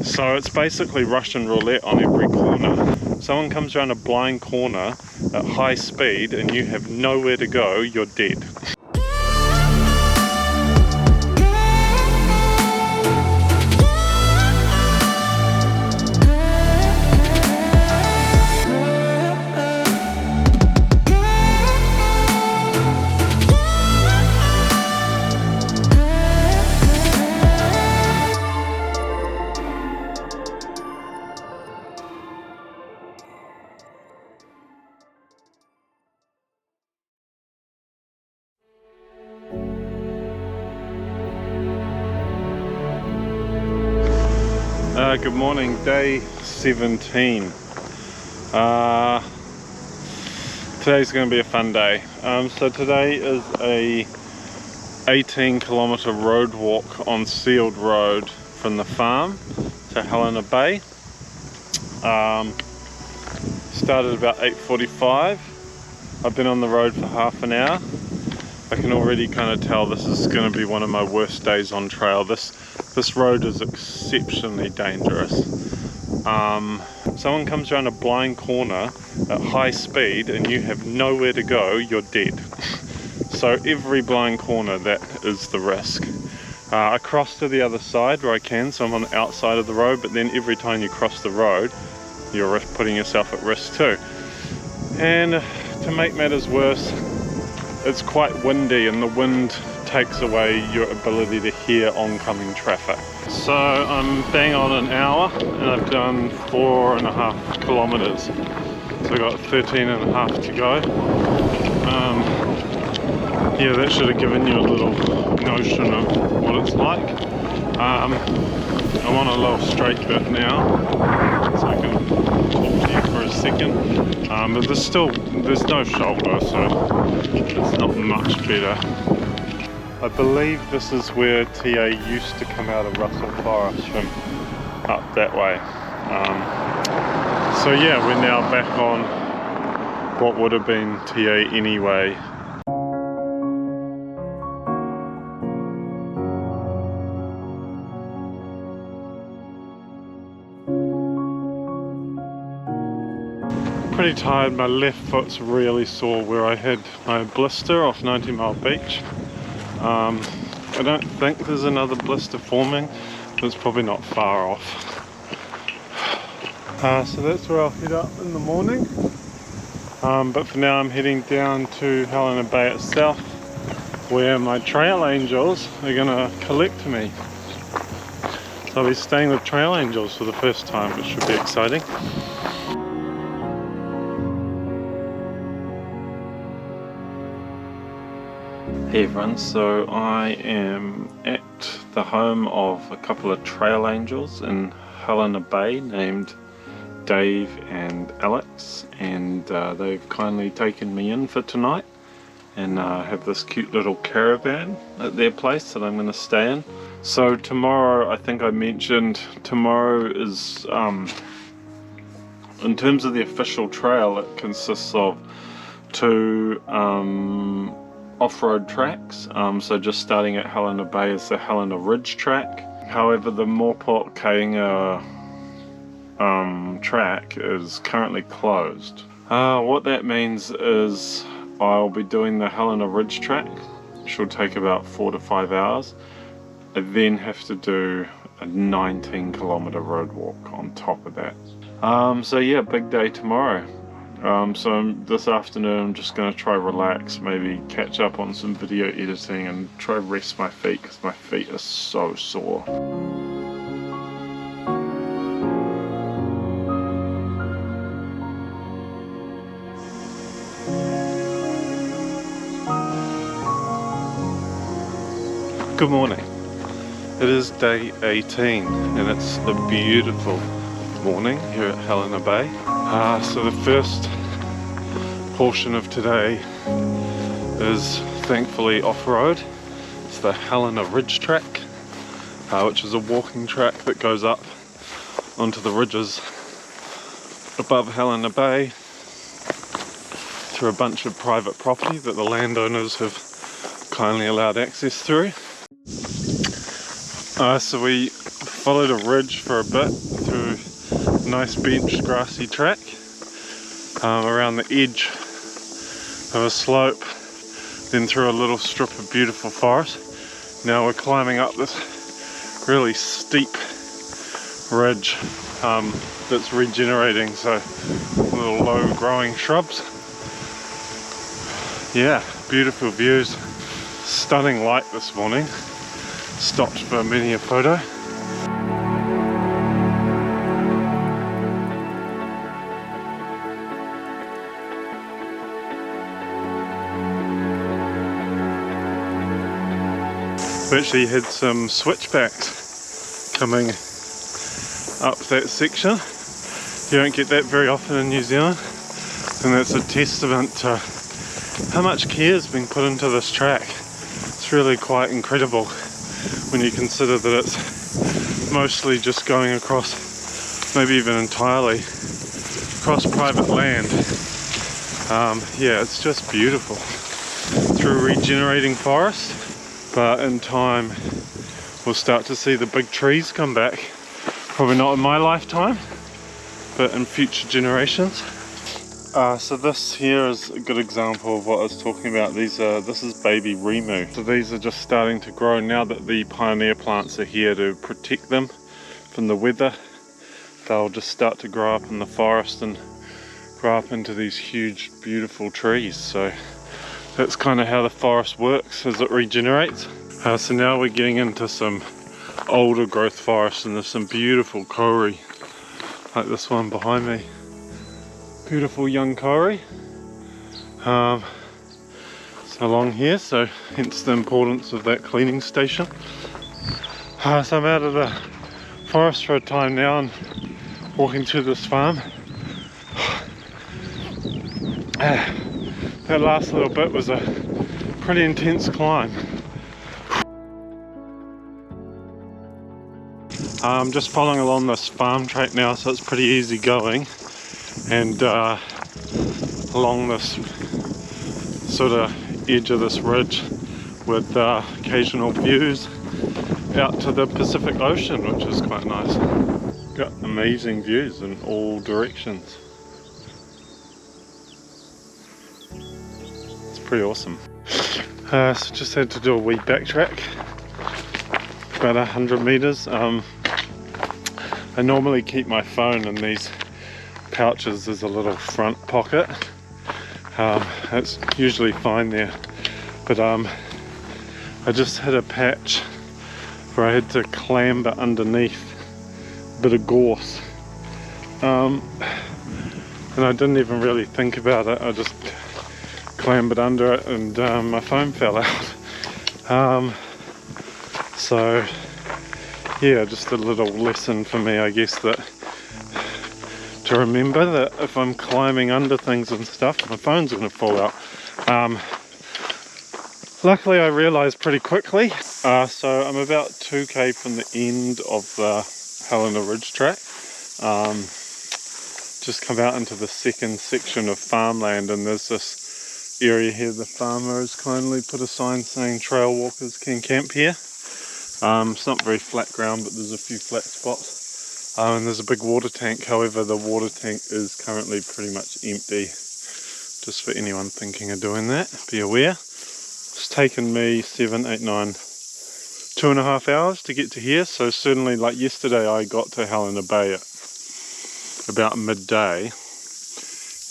So it's basically Russian roulette on every corner. Someone comes around a blind corner at high speed and you have nowhere to go, you're dead. Good morning, day 17. Today's going to be a fun day. So today is a 18-kilometer road walk on sealed road from the farm to Helena Bay. Started about 8:45. I've been on the road for half an hour. I can already kind of tell this is going to be one of my worst days on trail. This road is exceptionally dangerous. Someone comes around a blind corner at high speed and you have nowhere to go, you're dead. So every blind corner, that is the risk. I cross to the other side where I can, so I'm on the outside of the road, but then every time you cross the road, you're putting yourself at risk too. And to make matters worse, it's quite windy and the wind takes away your ability to hear oncoming traffic. So I'm bang on an hour and I've done 4.5 kilometers. So I've got 13.5 to go. Yeah, that should have given you a little notion of what it's like. I'm on a little straight bit now, so I can talk to you for a second. But there's no shoulder, so it's not much better. I believe this is where TA used to come out of Russell Forest from up that way. So yeah, we're now back on what would have been TA anyway. Pretty tired, my left foot's really sore where I had my blister off 90 Mile Beach. I don't think there's another blister forming, but it's probably not far off. So that's where I'll head up in the morning. But for now I'm heading down to Helena Bay itself, where my trail angels are going to collect me. So I'll be staying with trail angels for the first time, which should be exciting. Hey everyone, so I am at the home of a couple of trail angels in Helena Bay named Dave and Alex, and they've kindly taken me in for tonight and have this cute little caravan at their place that I'm going to stay in. So tomorrow, I think I mentioned, tomorrow is, in terms of the official trail, it consists of 2 off-road tracks. So just starting at Helena Bay is the Helena Ridge track. However, the Mopok Kainga track is currently closed. What that means is I'll be doing the Helena Ridge track, which will take about 4 to 5 hours. I then have to do a 19-kilometer road walk on top of that. So yeah, big day tomorrow. So this afternoon I'm just going to try relax, maybe catch up on some video editing and try rest my feet because my feet are so sore. Good morning. It is day 18 and it's a beautiful morning here at Helena Bay. So the first portion of today is thankfully off-road. It's the Helena Ridge track, which is a walking track that goes up onto the ridges above Helena Bay through a bunch of private property that the landowners have kindly allowed access through. So we followed a ridge for a bit through a nice benched grassy track around the edge of a slope, then through a little strip of beautiful forest. Now we're climbing up this really steep ridge that's regenerating, so little low growing shrubs. Yeah, beautiful views, stunning light this morning. Stopped for many a photo. We actually had some switchbacks coming up that section. You don't get that very often in New Zealand, and that's a testament to how much care has been put into this track. It's really quite incredible when you consider that it's mostly just going across, maybe even entirely across private land. Yeah, it's just beautiful through regenerating forest. But in time we'll start to see the big trees come back. Probably not in my lifetime, but in future generations. So this here is a good example of what I was talking about. This is baby rimu. So these are just starting to grow now that the pioneer plants are here to protect them from the weather. They'll just start to grow up in the forest and grow up into these huge beautiful trees. So that's kind of how the forest works as it regenerates. So now we're getting into some older growth forest, and there's some beautiful kauri, like this one behind me. Beautiful young kauri. So along here, so hence the importance of that cleaning station. So I'm out of the forest for a time now and walking to this farm. That last little bit was a pretty intense climb. I'm just following along this farm track now, so it's pretty easy going, and along this sort of edge of this ridge with occasional views out to the Pacific Ocean, which is quite nice. Got amazing views in all directions. Pretty awesome. So just had to do a wee backtrack, about 100 meters. I normally keep my phone in these pouches as a little front pocket. It's usually fine there, but I just hit a patch where I had to clamber underneath a bit of gorse, and I didn't even really think about it. I just clambered under it, and my phone fell out. So yeah, just a little lesson for me, I guess, that to remember that if I'm climbing under things and stuff, my phone's going to fall out. Luckily I realised pretty quickly. So I'm about 2k from the end of the Helena Ridge track. Just come out into the second section of farmland, and there's this area here. The farmer has kindly put a sign saying trail walkers can camp here. It's not very flat ground, but there's a few flat spots, and there's a big water tank. However, the water tank is currently pretty much empty, just for anyone thinking of doing that, be aware. It's taken me 7, 8, 9, 2.5 hours to get to here, so certainly, like yesterday, I got to Helena Bay at about midday,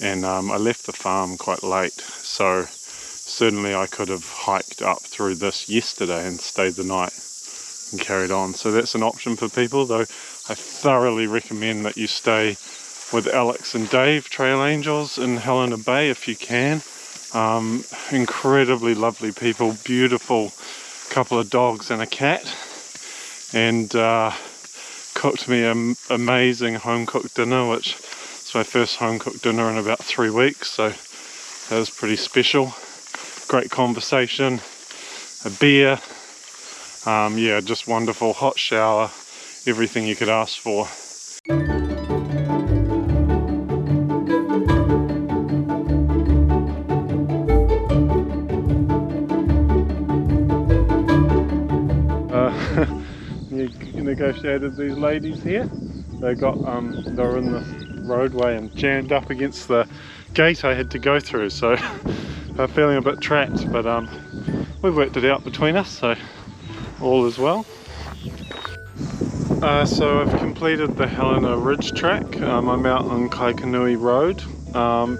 and I left the farm quite late, so certainly I could have hiked up through this yesterday and stayed the night and carried on. So that's an option for people, though I thoroughly recommend that you stay with Alex and Dave, Trail Angels, in Helena Bay if you can. Incredibly lovely people, beautiful couple of dogs and a cat, and cooked me an amazing home-cooked dinner, which is my first home-cooked dinner in about 3 weeks, so that was pretty special. Great conversation, a beer, yeah, just wonderful, hot shower, everything you could ask for. You're negotiated these ladies here. They were in the roadway and jammed up against the gate I had to go through, so I'm feeling a bit trapped, but we've worked it out between us, so all is well. So I've completed the Helena Ridge track. I'm out on Kaikanui Road.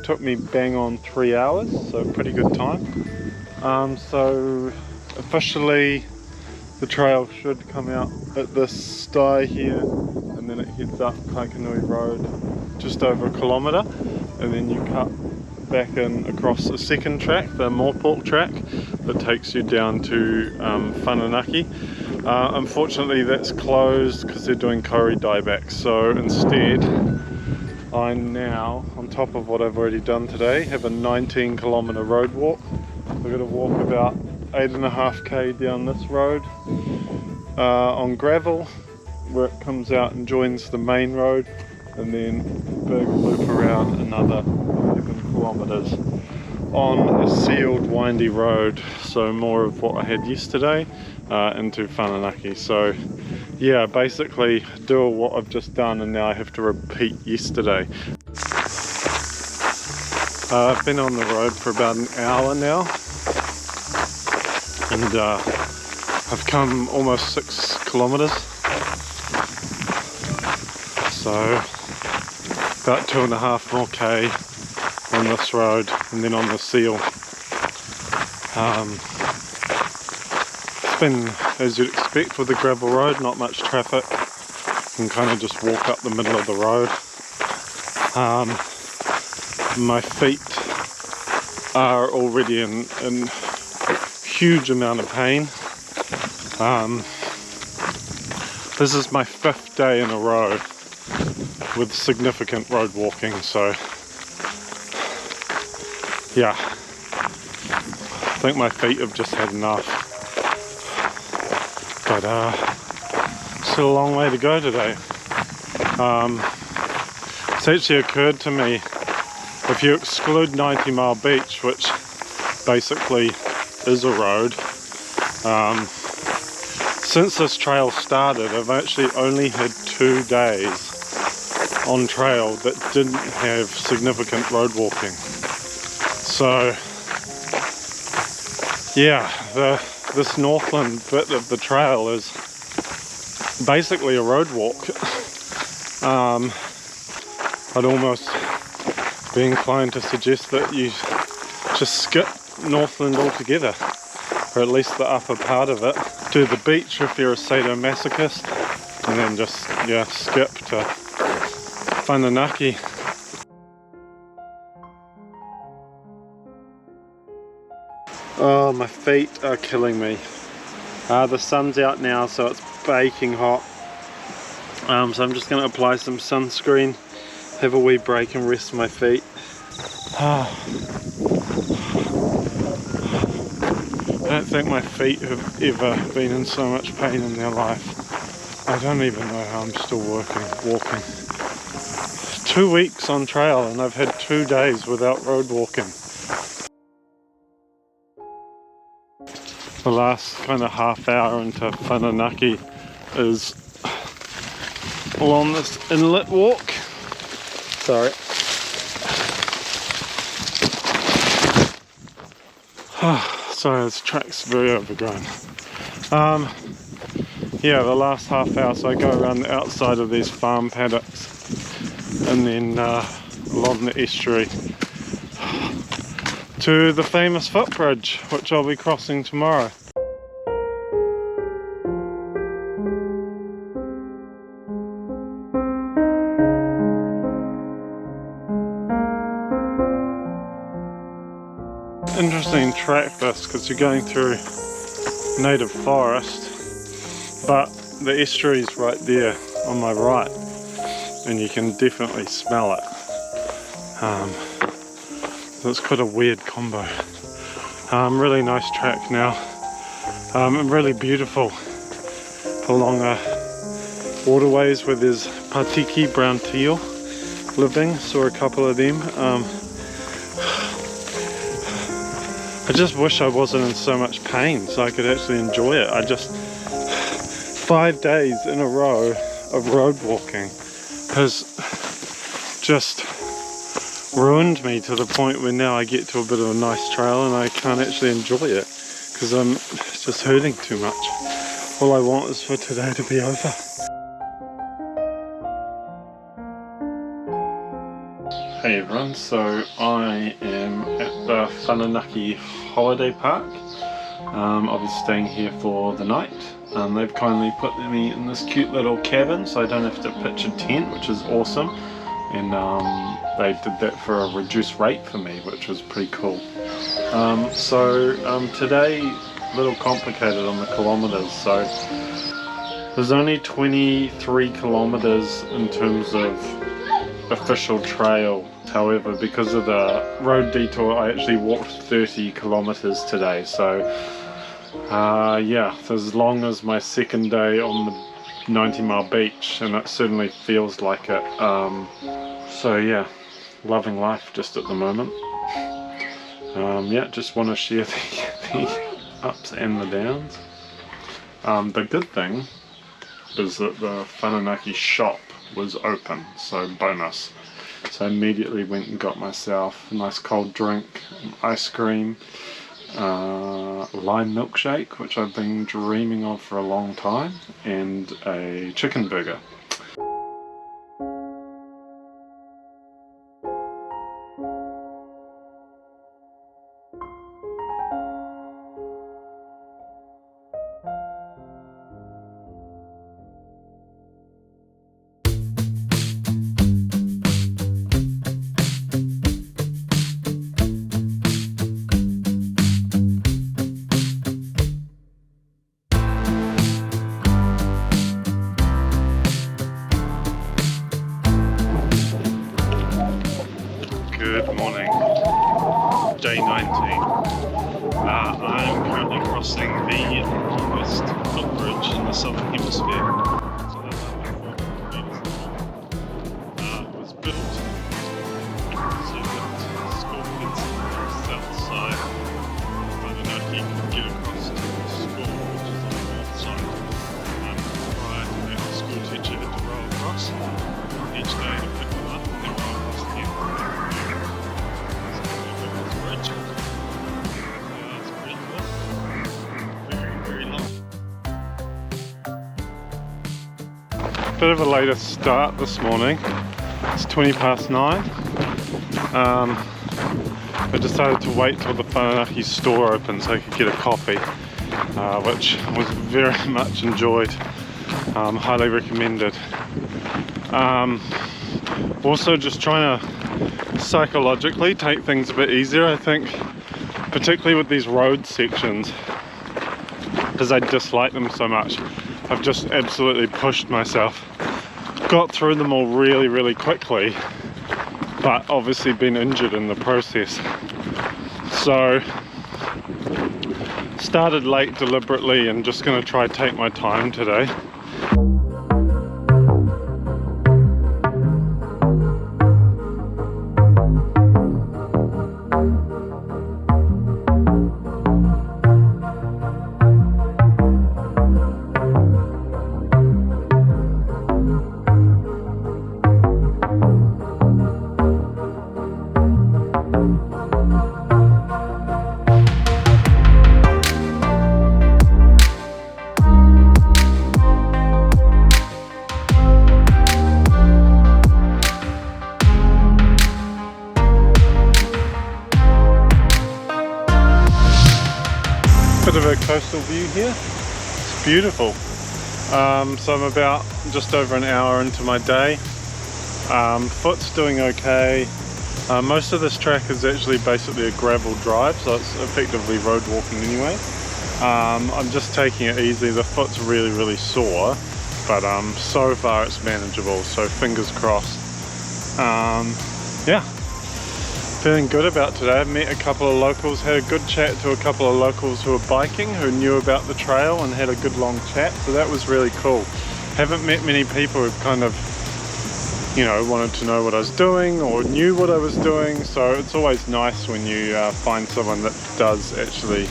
Took me bang on 3 hours, so pretty good time. So officially the trail should come out at this sty here, and then it heads up Kaikanui Road just over a kilometre, and then you cut back in across a second track, the Moorpork track, that takes you down to Whananaki. Unfortunately that's closed because they're doing kauri diebacks, so instead I now, on top of what I've already done today, have a 19-kilometre road walk. I've got to walk about 8.5k down this road on gravel, where it comes out and joins the main road, and then big loop around another 11 kilometres on a sealed windy road, so more of what I had yesterday into Whananaki. So yeah, basically do what I've just done and now I have to repeat yesterday. I've been on the road for about an hour now, and I've come almost 6 kilometres, so about 2.5 more k on this road and then on the seal. It's been, as you'd expect with a gravel road, not much traffic. You can kind of just walk up the middle of the road. My feet are already in huge amount of pain. This is my 5th day in a row with significant road walking, so yeah, I think my feet have just had enough, but still a long way to go today. It's actually occurred to me, if you exclude 90 Mile Beach, which basically is a road, since this trail started I've actually only had 2 days on trail that didn't have significant road walking. So yeah, this Northland bit of the trail is basically a road walk. I'd almost be inclined to suggest that you just skip Northland altogether, or at least the upper part of it. Do the beach if you're a sadomasochist, and then just, yeah, skip to Whananaki. Oh, my feet are killing me. The sun's out now, so it's baking hot. So I'm just going to apply some sunscreen, have a wee break and rest my feet. I don't think my feet have ever been in so much pain in their life. I don't even know how I'm still walking. 2 weeks on trail and I've had 2 days without road walking. The last kind of half hour into Whananaki is along this inlet walk. Sorry. Sorry, this track's very overgrown. Yeah, the last half hour, so I go around the outside of these farm paddocks and then along the estuary to the famous footbridge, which I'll be crossing tomorrow. Interesting track this, because you're going through native forest, but the estuary's right there on my right and you can definitely smell it. So it's quite a weird combo. Really nice track now, and really beautiful along waterways where there's patiki, brown teal, living. Saw a couple of them. I just wish I wasn't in so much pain so I could actually enjoy it. I just 5 days in a row of road walking has just ruined me to the point where now I get to a bit of a nice trail and I can't actually enjoy it because it's just hurting too much. All I want is for today to be over. Hey everyone, so I am at the Whananaki Holiday Park. I'll be staying here for the night. They've kindly put me in this cute little cabin so I don't have to pitch a tent, which is awesome. And they did that for a reduced rate for me, which was pretty cool. Today, a little complicated on the kilometres. So there's only 23 kilometres in terms of official trail. However, because of the road detour, I actually walked 30 kilometres today. So yeah, as long as my second day on the 90-mile beach, and it certainly feels like it. So yeah, loving life just at the moment. Yeah, just want to share the ups and the downs. The good thing is that the Whananaki shop was open, so bonus. So I immediately went and got myself a nice cold drink, ice cream, lime milkshake, which I've been dreaming of for a long time, and a chicken burger. Good morning, day 19. I'm currently crossing the longest footbridge in the southern hemisphere. So that's about 400 meters long. It was built so that school kids on the south side of Whananaki could get across to the school, which is on the north side. Prior to that, the school teacher had to row across each day to pick them up and then row across again. Bit of a later start this morning. It's 20 past 9. I decided to wait till the Whananaki store opens so I could get a coffee, which was very much enjoyed. Highly recommended. Also just trying to psychologically take things a bit easier, I think, particularly with these road sections, because I dislike them so much. I've just absolutely pushed myself. Got through them all really quickly, but obviously been injured in the process. So started late deliberately and just going to try to take my time today. Bit of a coastal view here. It's beautiful. So I'm about just over an hour into my day. Foot's doing okay. Most of this track is actually basically a gravel drive, so it's effectively road walking anyway. I'm just taking it easy. The foot's really sore, but so far it's manageable, so fingers crossed. Yeah, feeling good about today. I've met a couple of locals, had a good chat to a couple of locals who are biking, who knew about the trail, and had a good long chat, so that was really cool. Haven't met many people who've kind of, you know, wanted to know what I was doing or knew what I was doing, so it's always nice when you find someone that does actually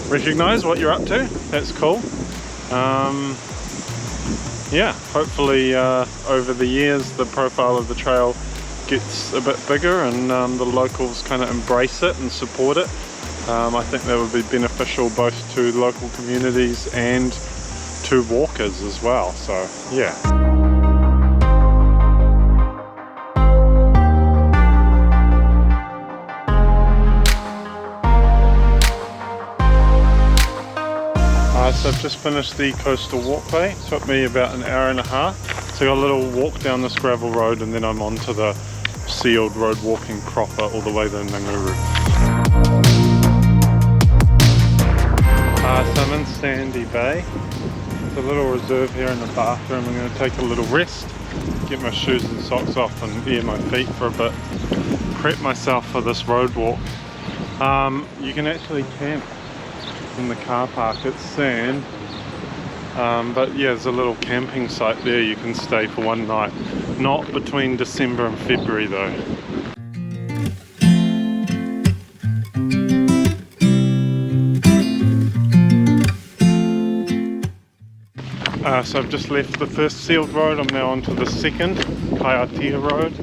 recognize what you're up to. That's cool. yeah, hopefully over the years the profile of the trail gets a bit bigger and the locals kind of embrace it and support it. I think that would be beneficial both to local communities and to walkers as well, so yeah. So I've just finished the coastal walkway. It took me about an hour and a half. So I got a little walk down this gravel road and then I'm onto the sealed road walking proper all the way to Nganguru. So I'm in Sandy Bay. There's a little reserve here in the bathroom. I'm going to take a little rest, get my shoes and socks off and air my feet for a bit, prep myself for this road walk. You can actually camp in the car park. It's sand, but yeah, there's a little camping site there you can stay for one night. Not between December and February though. So I've just left the first sealed road. I'm now onto the second Kaiatia road.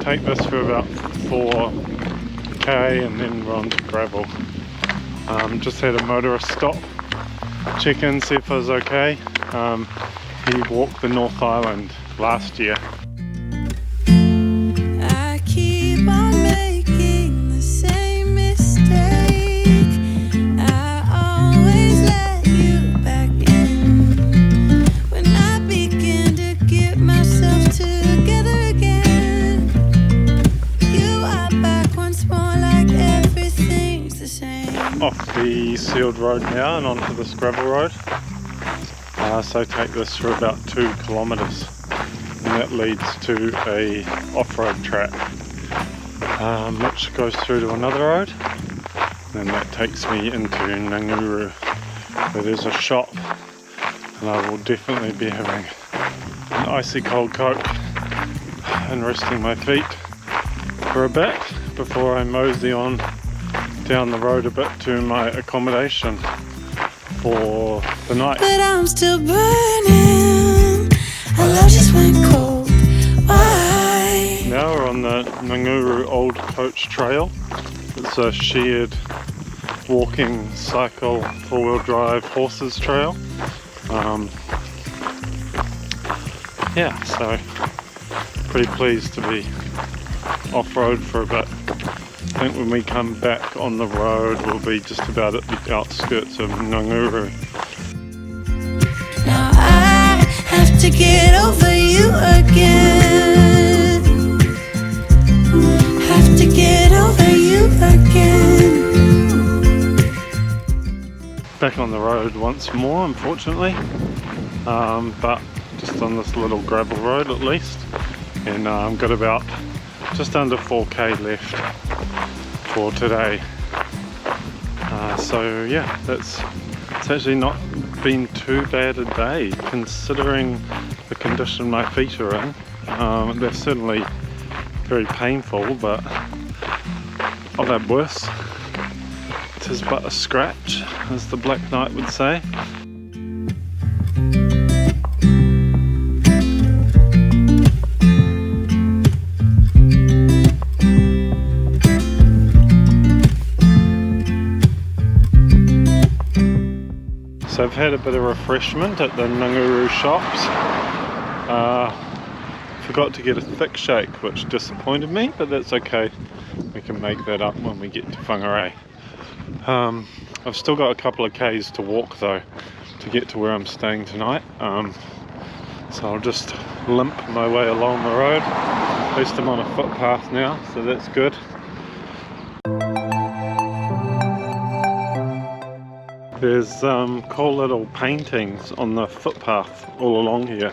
Take this for about 4k and then we're onto gravel. Just had a motorist stop, check in, see if I was okay. He walked the North Island last year. I keep on making the same mistake. I always let you back in. When I begin to get myself together again, you are back once more like everything's the same. Off the sealed road now and onto this gravel road. So take this for about 2 kilometres and that leads to a off-road track which goes through to another road and that takes me into Nganguru where there's a shop and I will definitely be having an icy cold Coke and resting my feet for a bit before I mosey on down the road a bit to my accommodation for the night. But I'm still burning. Our love just went cold. Why? Now we're on the Nganguru Old Coach Trail. It's a shared walking, cycle, four-wheel drive horses trail. Yeah, so pretty pleased to be off-road for a bit. I think when we come back on the road we'll be just about at the outskirts of Nganguru. Now I have to get over you again. Have to get over you again. Back on the road once more, unfortunately, but just on this little gravel road at least, and I've got about just under 4k left for today. So yeah, it's actually not been too bad a day considering the condition my feet are in. They're certainly very painful, but I've had worse. It is but a scratch, as the Black Knight would say. So I've had a bit of refreshment at the Nganguru shops. Forgot to get a thick shake, which disappointed me, but that's okay. We can make that up when we get to Whangarei. I've still got a couple of k's to walk though to get to where I'm staying tonight. So I'll just limp my way along the road. At least I'm on a footpath now, so that's good. There's cool little paintings on the footpath all along here.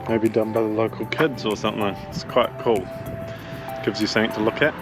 Maybe done by the local kids or something. It's quite cool. Gives you something to look at.